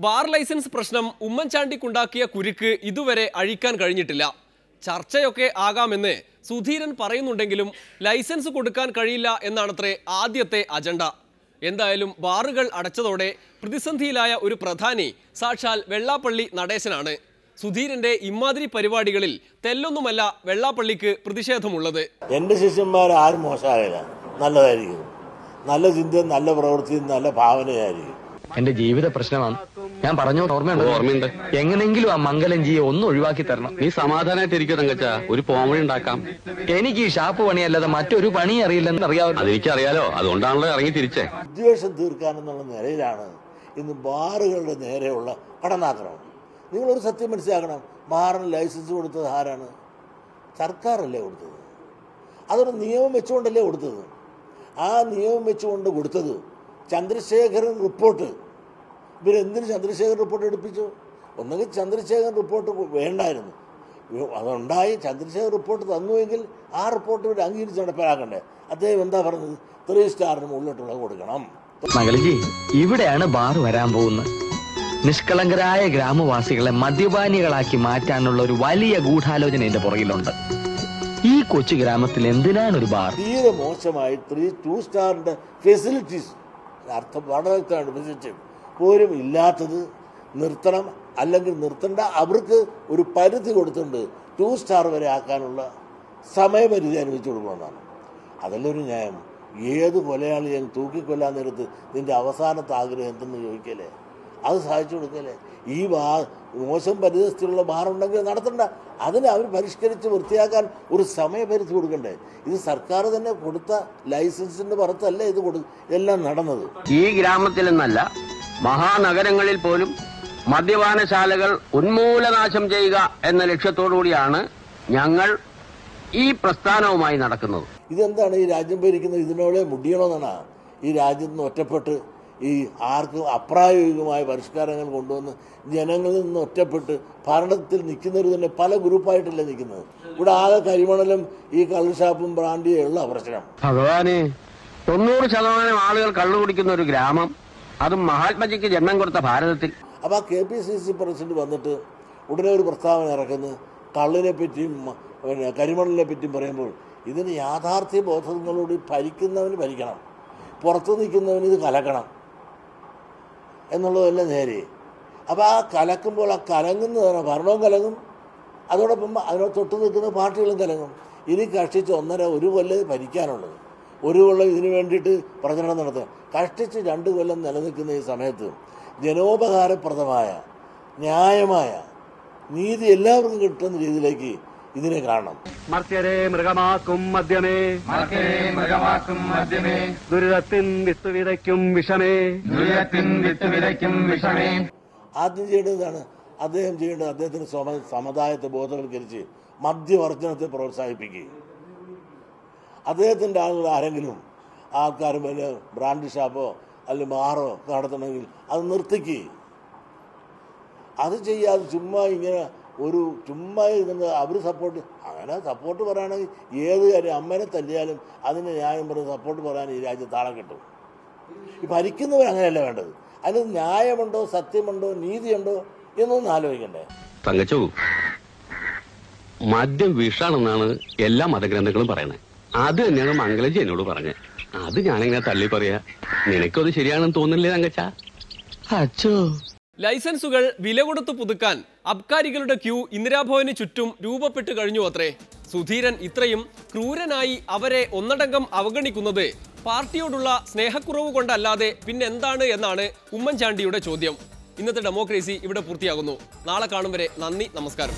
Bar licence പ്രശ്നം ഉമ്മൻചാണ്ടിക്കുണ്ടാക്കിയ കുരുക്ക് ഇതുവരെ അഴിക്കാൻ കഴിഞ്ഞിട്ടില്ല. ചർച്ചയൊക്കെ ആകാമെന്ന് സുധീരൻ പറയുന്നുണ്ടെങ്കിലും ലൈസൻസ് കൊടുക്കാൻ കഴിയില്ല എന്നാണത്രേ ആദ്യത്തെ അജണ്ട. എന്തായാലും ബാറുകൾ അടച്ചതോടെ പ്രതിസന്ധിയിലായ ഒരു പ്രധാനി സാക്ഷാൽ വെള്ളാപ്പള്ളി നടേശനാണ്. സുധീരന്റെ ഇമാതിരി പരിപാടികളിൽ തെല്ലൊന്നുമല്ല വെള്ളാപ്പള്ളിക്ക് പ്രതിഷേധമുള്ളത്. എൻ്റെ ശിഷ്യന്മാർ ആരും മോശമാകില്ല, നല്ലതായിരിക്കും. നല്ല ചിന്തയും നല്ല പ്രവൃത്തിയും നല്ല ഭാവനയായിരിക്കും. എന്റെ ജീവിത പ്രശ്നമാണ്. ഞാൻ പറഞ്ഞു ഓർമ്മയുണ്ട്. എങ്ങനെങ്കിലും ആ മംഗലഞ്ചിയെ ഒന്ന് ഒഴിവാക്കി തരണം. നീ സമാധാനമായിട്ടിരിക്കും തങ്കച്ച, ഒരു പോംവഴി ഉണ്ടാക്കാം. എനിക്ക് ഈ ഷാപ്പ് പണിയല്ലാതെ മറ്റൊരു പണി അറിയില്ലെന്ന് അറിയാമല്ലോ. അതെനിക്കറിയാലോ, അതുകൊണ്ടാണല്ലോ ഇറങ്ങി തിരിച്ചേ. വിദ്വേഷം തീർക്കാനെന്നുള്ള നിലയിലാണ് ഇന്ന് ബാറുകളുടെ നേരെയുള്ള കടന്നാക്രമണം. നിങ്ങളൊരു സത്യം മനസ്സിലാക്കണം, ബാറിന് ലൈസൻസ് കൊടുത്തത് ആരാണ്? സർക്കാരല്ലേ കൊടുത്തത്. അതൊരു നിയമം വെച്ചുകൊണ്ടല്ലേ കൊടുത്തത്. ആ നിയമം വെച്ചുകൊണ്ട് കൊടുത്തത് ചന്ദ്രശേഖരൻ റിപ്പോർട്ട്. ഇവരെന്തിന് ചന്ദ്രശേഖരൻ റിപ്പോർട്ട് എടുപ്പിച്ചു? ഒന്നെങ്കിൽ ചന്ദ്രശേഖരൻ റിപ്പോർട്ട് വേണ്ടായിരുന്നു, അതുണ്ടായി ചന്ദ്രശേഖരൻ റിപ്പോർട്ട് തന്നുവെങ്കിൽ ആ റിപ്പോർട്ട് ഇവർ അംഗീകരിച്ച് നടപ്പിലാക്കണ്ടേ. അദ്ദേഹം എന്താ പറഞ്ഞത്? 3 സ്റ്റാറിന് മുകളിലോട്ടുള്ളത് കൊടുക്കണം. മംഗലജി, ഇവിടെയാണ് ബാർ വരാൻ പോകുന്നത്. നിഷ്കളങ്കരായ ഗ്രാമവാസികളെ മദ്യപാനികളാക്കി മാറ്റാനുള്ള ഒരു വലിയ ഗൂഢാലോചന എന്റെ പുറകിലുണ്ട്. ഈ കൊച്ചു ഗ്രാമത്തിൽ എന്തിനാണ് ഒരു ബാർ? തീരെ മോശമായി 2 സ്റ്റാറിന്റെ ഫെസിലിറ്റീസ് അർത്ഥം വളരെ വിസിറ്റ് പോലും ഇല്ലാത്തത് നിർത്തണം, അല്ലെങ്കിൽ നിർത്തണ്ട. അവർക്ക് ഒരു പരിധി കൊടുത്തിട്ടുണ്ട്, 2 സ്റ്റാർ വരെ ആക്കാനുള്ള സമയപരിധി അനുവദിച്ചു കൊടുക്കണമെന്നാണ്. അതല്ലേ ഒരു ന്യായം. ഏത് കൊലയാളിയും തൂക്കിക്കൊല്ലാൻ നേരത്ത് നിന്റെ അവസാനത്തെ ആഗ്രഹം എന്തെന്ന് ചോദിക്കല്ലേ, അത് സാധിച്ചു കൊടുക്കല്ലേ. ഈ മോശം പരിതസ്ഥിതിയുള്ള ബാറുണ്ടെങ്കിൽ നടത്തണ്ട, അതിനെ അവർ പരിഷ്കരിച്ച് വൃത്തിയാക്കാൻ ഒരു സമയപരിധി കൊടുക്കണ്ടേ. ഇത് സർക്കാർ തന്നെ കൊടുത്ത ലൈസൻസിന്റെ പുറത്തല്ലേ എല്ലാം നടന്നത്. ഈ ഗ്രാമത്തിൽ നിന്നല്ല, മഹാനഗരങ്ങളിൽ പോലും മദ്യപാനശാലകൾ ഉന്മൂലനാശം ചെയ്യുക എന്ന ലക്ഷ്യത്തോടു കൂടിയാണ് ഞങ്ങൾ ഈ പ്രസ്ഥാനവുമായി നടക്കുന്നത്. ഇതെന്താണ് ഈ രാജ്യം ഭരിക്കുന്നത്? ഇതിനോടെ മുടിയണമെന്നാണ്. ഈ രാജ്യത്ത് നിന്ന് ഒറ്റപ്പെട്ട് ഈ ആർക്കും അപ്രായോഗികമായ പരിഷ്കാരങ്ങൾ കൊണ്ടുവന്ന് ജനങ്ങളിൽ നിന്ന് ഒറ്റപ്പെട്ട് ഭരണത്തിൽ നിൽക്കുന്നവർ തന്നെ പല ഗ്രൂപ്പായിട്ടല്ലേ നിൽക്കുന്നത്. ഇവിടെ ആകെ കരിമണലും ഈ കള്ളുഷാപ്പും ബ്രാൻഡിയും ഉള്ള പ്രശ്നം. ഭഗവാനെ, 90% ആളുകൾ കള്ളു കുടിക്കുന്ന ഒരു ഗ്രാമം, അതും മഹാത്മജിക്ക് ജന്മം കൊടുത്ത ഭാരതത്തിൽ. അപ്പോൾ ആ KPCC പ്രസിഡന്റ് വന്നിട്ട് ഉടനെ ഒരു പ്രസ്താവന ഇറക്കുന്നത് കള്ളിനെ പറ്റിയും കരിമണലിനെ പറ്റിയും പറയുമ്പോൾ ഇതിന് യാഥാർത്ഥ്യ ബോധങ്ങളോട് ഭരിക്കുന്നവന് ഭരിക്കണം, പുറത്ത് നിൽക്കുന്നവന് ഇത് കലക്കണം എന്നുള്ളതല്ല നേരെ. അപ്പോൾ ആ കലക്കുമ്പോൾ ആ കലങ്ങുന്നതാണ്, ഭരണവും കലങ്ങും, അതോടൊപ്പം അതിനോട് തൊട്ട് നിൽക്കുന്ന പാർട്ടികളും കലങ്ങും. ഇനി കഷ്ടിച്ച് 1.5 കൊല്ലം ഭരിക്കാനുള്ളത്, 1 കൊല്ലം ഇതിനു വേണ്ടിയിട്ട് പ്രചരണം നടത്തുക. കഷ്ടിച്ച് 2 കൊല്ലം നിലനിൽക്കുന്ന ഈ സമയത്ത് ജനോപകാരപ്രദമായ ന്യായമായ നീതി എല്ലാവർക്കും കിട്ടുന്ന രീതിയിലേക്ക് ഇതിനെ കാണണം. മർത്യരെ മൃഗമാക്കും മദ്യമേ, ദുരിതത്തിൻ വിത്ത് വിതയ്ക്കും വിഷമേ. ആദ്യം ചെയ്യേണ്ടതാണ് അദ്ദേഹം ചെയ്യേണ്ടത്, അദ്ദേഹത്തിന് സമുദായത്തെ ബോധവൽക്കരിച്ച് മദ്യവർജനത്തെ പ്രോത്സാഹിപ്പിക്കുക. അദ്ദേഹത്തിൻ്റെ ആളുകൾ ആരെങ്കിലും ആൾക്കാരും വലിയ ബ്രാൻഡ് ഷാപ്പോ അല്ലെങ്കിൽ ബാറോ നടത്തണമെങ്കിൽ അത് നിർത്തിക്കുക. അത് ചെയ്യാതെ ചുമ്മാ ഇരുന്ന് അവർ അങ്ങനെ സപ്പോർട്ട് പറയുകയാണെങ്കിൽ ഏത് കാര്യം അമ്മനെ തല്ലിയാലും അതിന് ന്യായം പറഞ്ഞ് സപ്പോർട്ട് പറയാൻ ഈ രാജ്യത്ത് ആളെ കിട്ടും. ഈ ഭരിക്കുന്നവർ അങ്ങനെയല്ല വേണ്ടത്. അതിന് ന്യായമുണ്ടോ, സത്യമുണ്ടോ, നീതിയുണ്ടോ എന്നൊന്നും ആലോചിക്കണ്ടേ. തങ്കച്ചു, മദ്യം വിഷാണെന്നാണ് എല്ലാ മതഗ്രന്ഥങ്ങളും പറയണത്. അത് തന്നെയാണ് മംഗലജി എന്നോട് പറഞ്ഞത്. അത് ഞാനിങ്ങനെ തള്ളി പറയാ. നിനക്കത് ശരിയാണെന്ന് തോന്നില്ലേ തങ്കച്ച? അച്ചോ, ലൈസൻസുകൾ വില കൊടുത്ത് പുതുക്കാൻ അബ്കാരികളുടെ ക്യൂ ഇന്ദിരാഭവന് ചുറ്റും രൂപപ്പെട്ടു കഴിഞ്ഞു അത്രേ. സുധീരൻ ഇത്രയും ക്രൂരനായി അവരെ ഒന്നടങ്കം അവഗണിക്കുന്നത് പാർട്ടിയോടുള്ള സ്നേഹക്കുറവ് കൊണ്ടല്ലാതെ പിന്നെന്താണ് എന്നാണ് ഉമ്മൻചാണ്ടിയുടെ ചോദ്യം. ഇന്നത്തെ ഡെമോക്രസി ഇവിടെ പൂർത്തിയാകുന്നു. നാളെ കാണും വരെ നന്ദി, നമസ്കാരം.